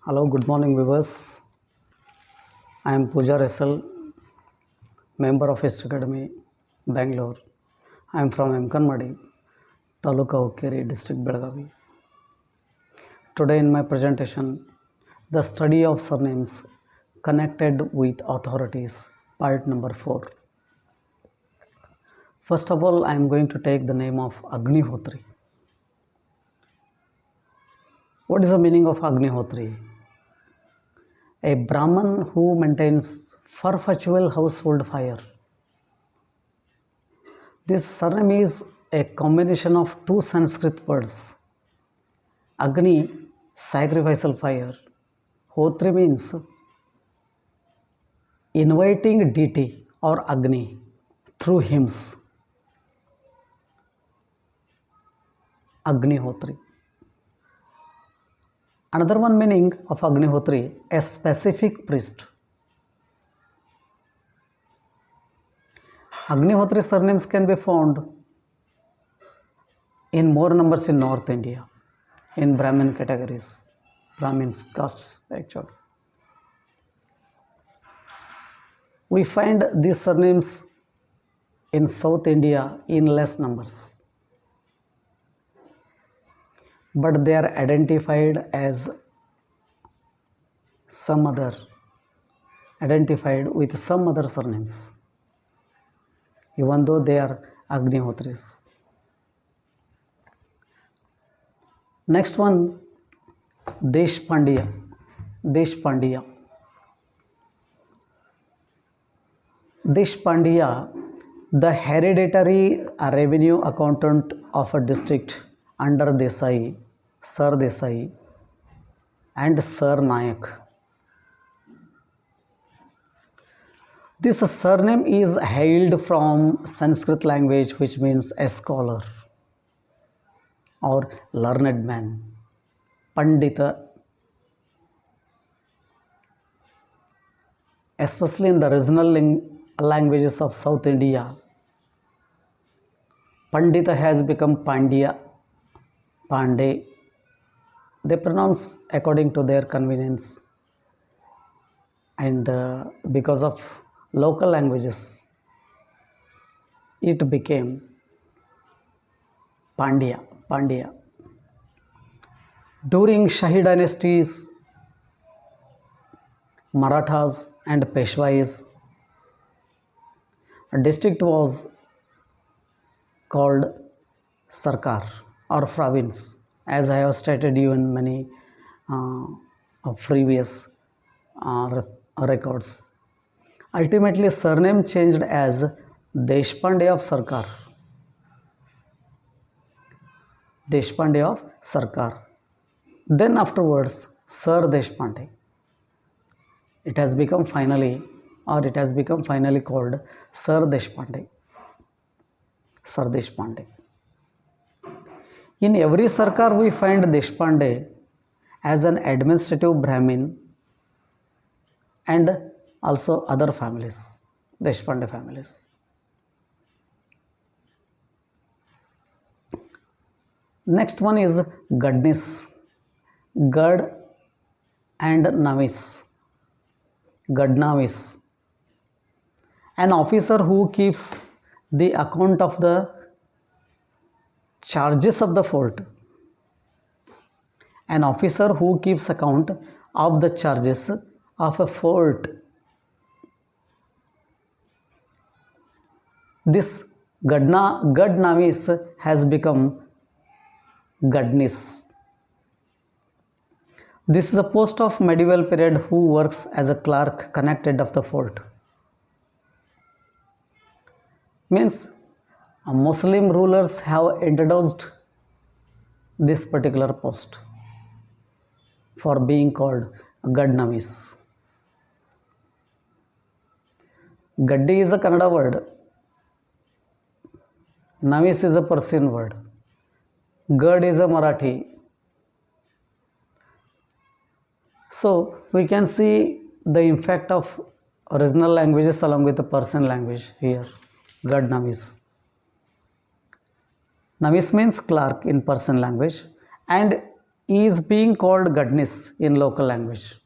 Hello, good morning, viewers. I am Pooja Resal, member of East Academy, Bangalore. I am from Emkanmadi, Taluka Hukkeri, District Belagavi. Today, in my presentation, the study of surnames connected with authorities, part number 4. First of all, I am going to take the name of Agnihotri. What is the meaning of Agnihotri? A Brahman who maintains perpetual household fire. This surname is a combination of two Sanskrit words. Agni, sacrificial fire. Hotri means inviting deity or Agni through hymns. Agnihotri. Another one meaning of Agnihotri, a specific priest. Agnihotri surnames can be found in more numbers in North India, in Brahmin categories, Brahmins, castes actually. We find these surnames in South India in less numbers, but they are identified as identified with some other surnames, even though they are Agnihotris. Next one, Deshpandiya. Deshpandiya. Deshpandiya, the hereditary revenue accountant of a district under Desai, Sir Desai, and Sir Nayak. This surname is hailed from Sanskrit language, which means a scholar or learned man, Pandita. Especially in the regional languages of South India, Pandita has become Pandya, Pandey. They pronounce according to their convenience, and because of local languages, it became Pandya, Pandya. During Shahi dynasties, Marathas and Peshwais, a district was called Sarkar or province, as I have stated you in many previous records. Ultimately, surname changed as Deshpande of Sarkar. Deshpande of Sarkar. Then afterwards, Sir Deshpande. It has become finally called Sir Deshpande. Sir Deshpande. In every Sarkar, we find Deshpande as an administrative Brahmin and also other families, Deshpande families. Next one is Gadnis. Gad and Navis. Gadnavis. An officer who keeps the account of the charges of the fort. An officer who keeps account of the charges of a fort. This Gadnavis has become Gadnis. This is a post of medieval period who works as a clerk connected of the fort. Means Muslim rulers have introduced this particular post for being called Gadnavis. Gaddi is a Kannada word. Navis is a Persian word. Gad is a Marathi. So we can see the impact of original languages along with the Persian language here. Gad Navis. Navis means clerk in Persian language, and is being called Gadnis in local language,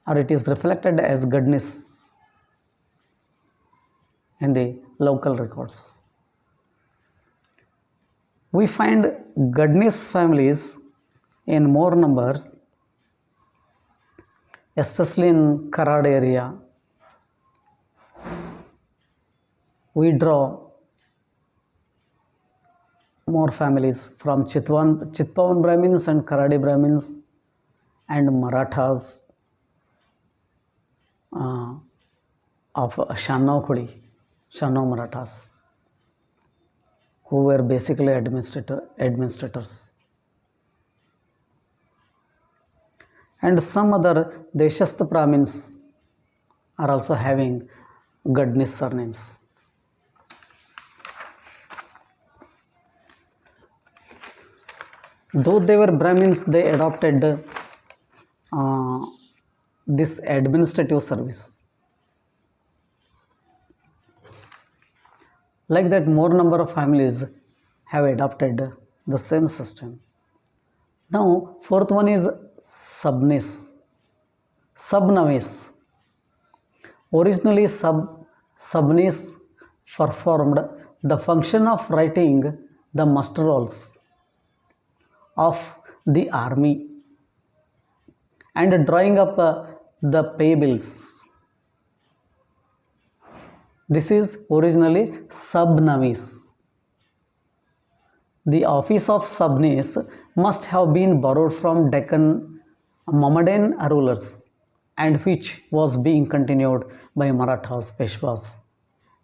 or it is reflected as Gadnis in the local records. We find Gadnis families in more numbers, especially in Karad area. We draw more families from Chitpavan Brahmins and Karadi Brahmins and Marathas of Shannau Marathas, who were basically administrators. And some other Deshastha Brahmins are also having Gadnis surnames. Though they were Brahmins, they adopted this administrative service. Like that, more number of families have adopted the same system. Now, fourth one is Subnavis. Originally, Subnis performed the function of writing the muster rolls of the army and drawing up the pay bills. This is originally Subnavis. The office of Subnis must have been borrowed from Deccan Mohammedan rulers, and which was being continued by Marathas, Peshwas,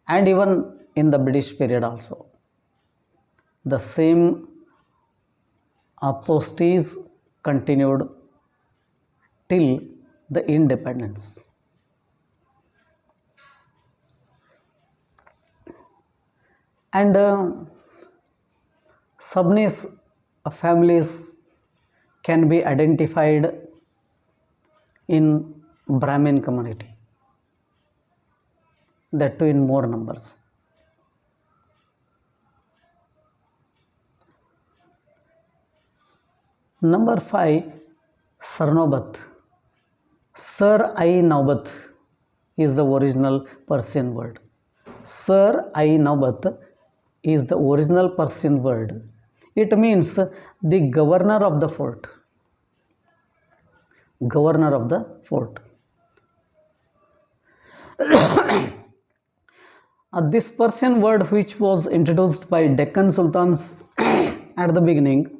and even in the British period also. The same postage continued till the independence. And Subnis families can be identified in Brahmin community, that too in more numbers. Number 5, Sarnobat. Sar-i Naubat is the original Persian word. Sar-i Naubat is the original Persian word. It means the governor of the fort. Governor of the fort. This Persian word, which was introduced by Deccan Sultans at the beginning,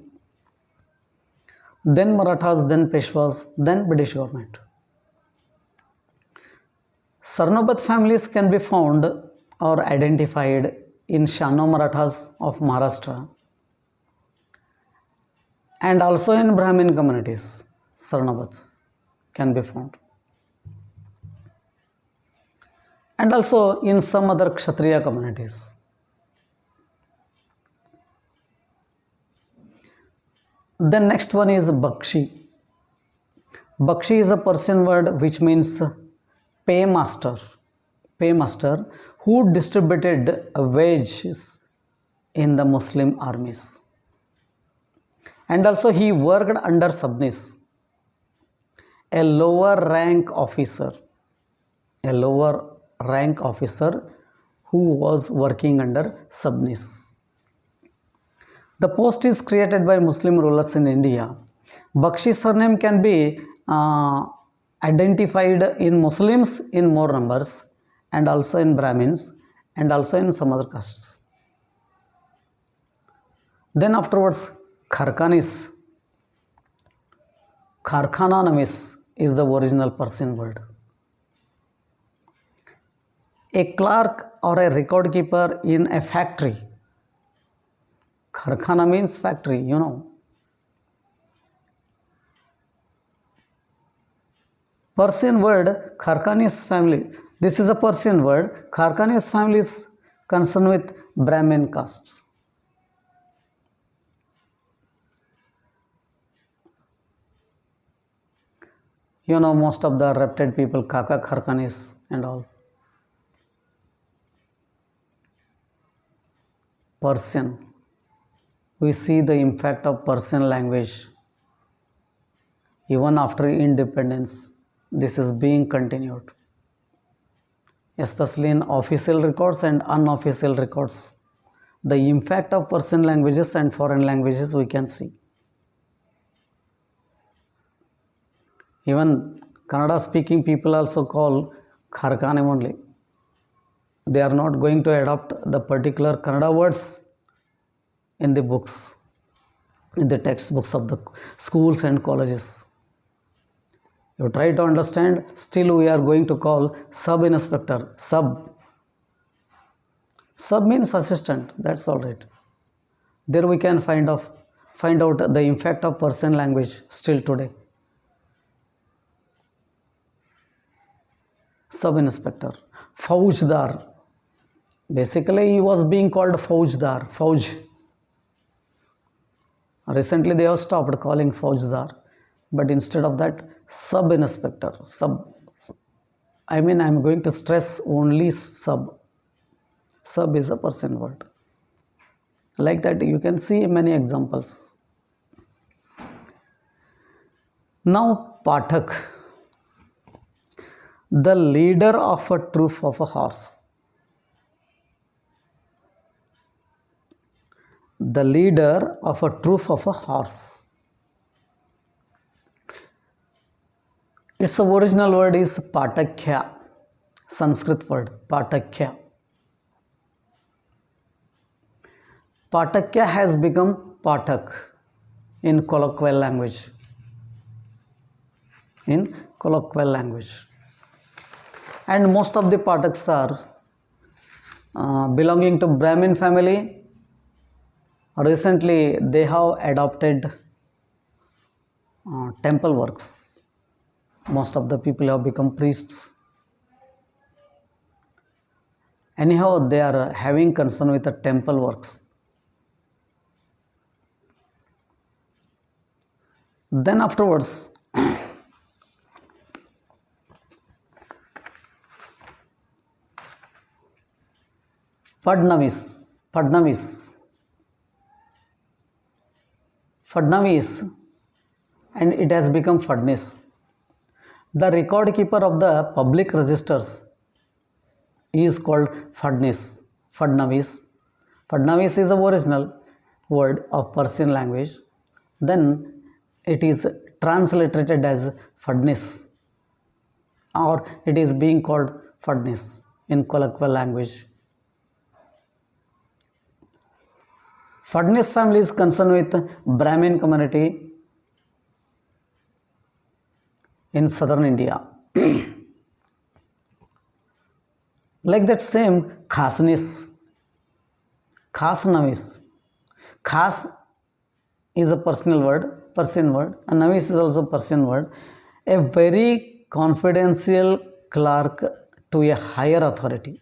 then Marathas, then Peshwas, then British government. Sarnobat families can be found or identified in Shannau Marathas of Maharashtra and also in Brahmin communities. Sarnobats can be found, and also in some other Kshatriya communities. The next one is Bakshi. Bakshi is a Persian word which means paymaster. Paymaster who distributed wages in the Muslim armies. And also he worked under Subnis, a lower rank officer. A lower rank officer who was working under Subnis. The post is created by Muslim rulers in India. Bakshi surname can be identified in Muslims in more numbers, and also in Brahmins, and also in some other castes. Then afterwards, Kharkanis. Kharkhana namis is the original Persian word. A clerk or a record keeper in a factory. Kharkhana means factory, you know. Persian word Kharkanis family. This is a Persian word. Kharkanis family is concerned with Brahmin castes. You know, most of the repted people, Kaka Kharkanis and all. Persian we see the impact of Persian language even after independence. This is being continued, especially in official records and unofficial records. The impact of Persian languages and foreign languages we can see. Even Kannada speaking people also call Kharkane only. They are not going to adopt the particular Kannada words in the books, in the textbooks of the schools and colleges. You try to understand, still we are going to call sub-inspector, sub. Sub means assistant, that's all right. There we can find out the impact of Persian language still today. Sub-inspector, Faujdar. Basically, he was being called Faujdar, Fauj. Recently, they have stopped calling Faujdar, but instead of that, sub-inspector, sub. I'm going to stress only sub. Sub is a Persian word. Like that, you can see many examples. Now, Pathak, the leader of a troop of a horse. The leader of a troop of a horse. Its original word is Patakya, Sanskrit word, Patakya. Patakya has become Pathak in colloquial language. In colloquial language. And most of the Pathaks are belonging to Brahmin family. Recently, they have adopted temple works. Most of the people have become priests. Anyhow, they are having concern with the temple works. Then afterwards, Fadnavis, and it has become Fadnis. The record keeper of the public registers is called Fadnis, Fadnavis. Fadnavis is the original word of Persian language. Then it is transliterated as Fadnis, or it is being called Fadnis in colloquial language. Fadnis family is concerned with Brahmin community in southern India. Like that same Khasnis, Khasnavis. Khas is a Persian word, and Navis is also Persian word. A very confidential clerk to a higher authority.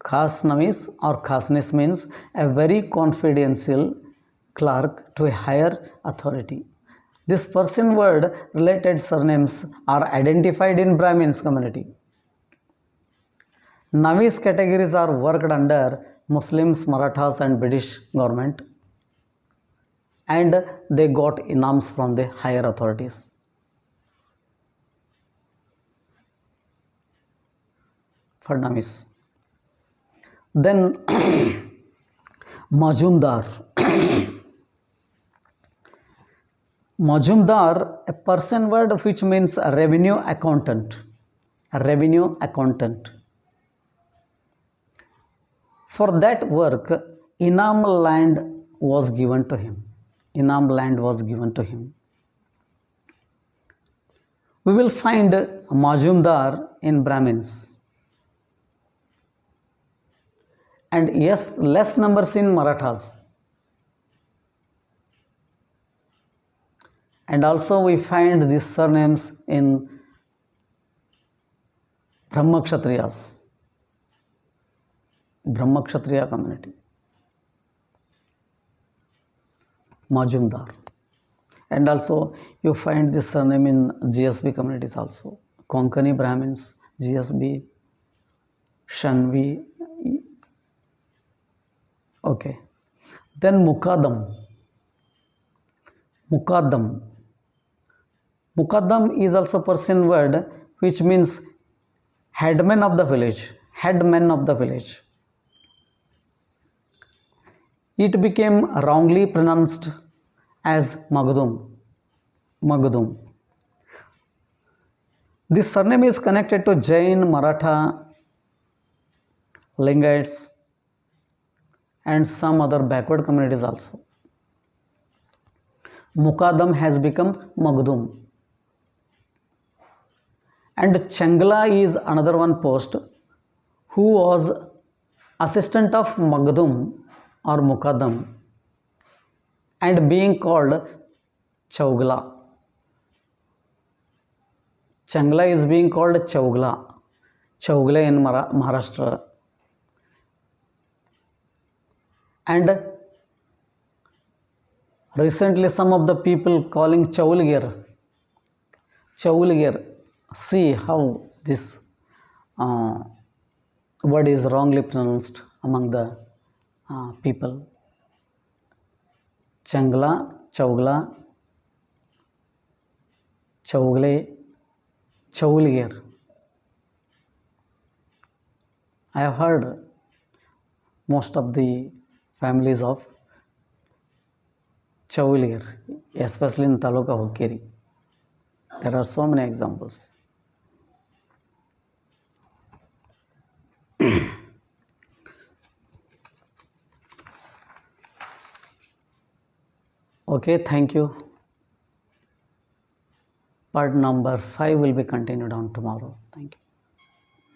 Khasnavis or Khasnis means a very confidential clerk to a higher authority. This Persian word related surnames are identified in Brahmins community. Navis categories are worked under Muslims, Marathas and British government, and they got inams from the higher authorities. Fadnavis. Then Majumdar. Majumdar, a Persian word which means a revenue accountant. A revenue accountant. For that work, Inam land was given to him. Inam land was given to him. We will find Majumdar in Brahmins. And yes, less numbers in Marathas. And also we find these surnames in Brahmakshatriyas, Brahmakshatriya community. Majumdar. And also you find this surname in GSB communities also. Konkani Brahmins, GSB, Shanvi. Okay. Then Mukadam. Mukadam. Mukadam is also Persian word which means headman of the village. Headman of the village. It became wrongly pronounced as Magdum. Magdum. This surname is connected to Jain, Maratha, Lingaites, and some other backward communities also. Mukadam has become Magdum. And Changla is another one post who was assistant of Magdum or Mukadam and being called Chaugla. Changla is being called Chaugla. Chaugla in Maharashtra. And recently some of the people calling Chaulgir. Chaulgir. See how this word is wrongly pronounced among the people. Changla, Chaugla, Chaugle, Chaulgir. I have heard most of the families of Chaulgir, especially in Taluka Hukkeri. There are so many examples. Okay, thank you. Part number 5 will be continued on tomorrow. Thank you.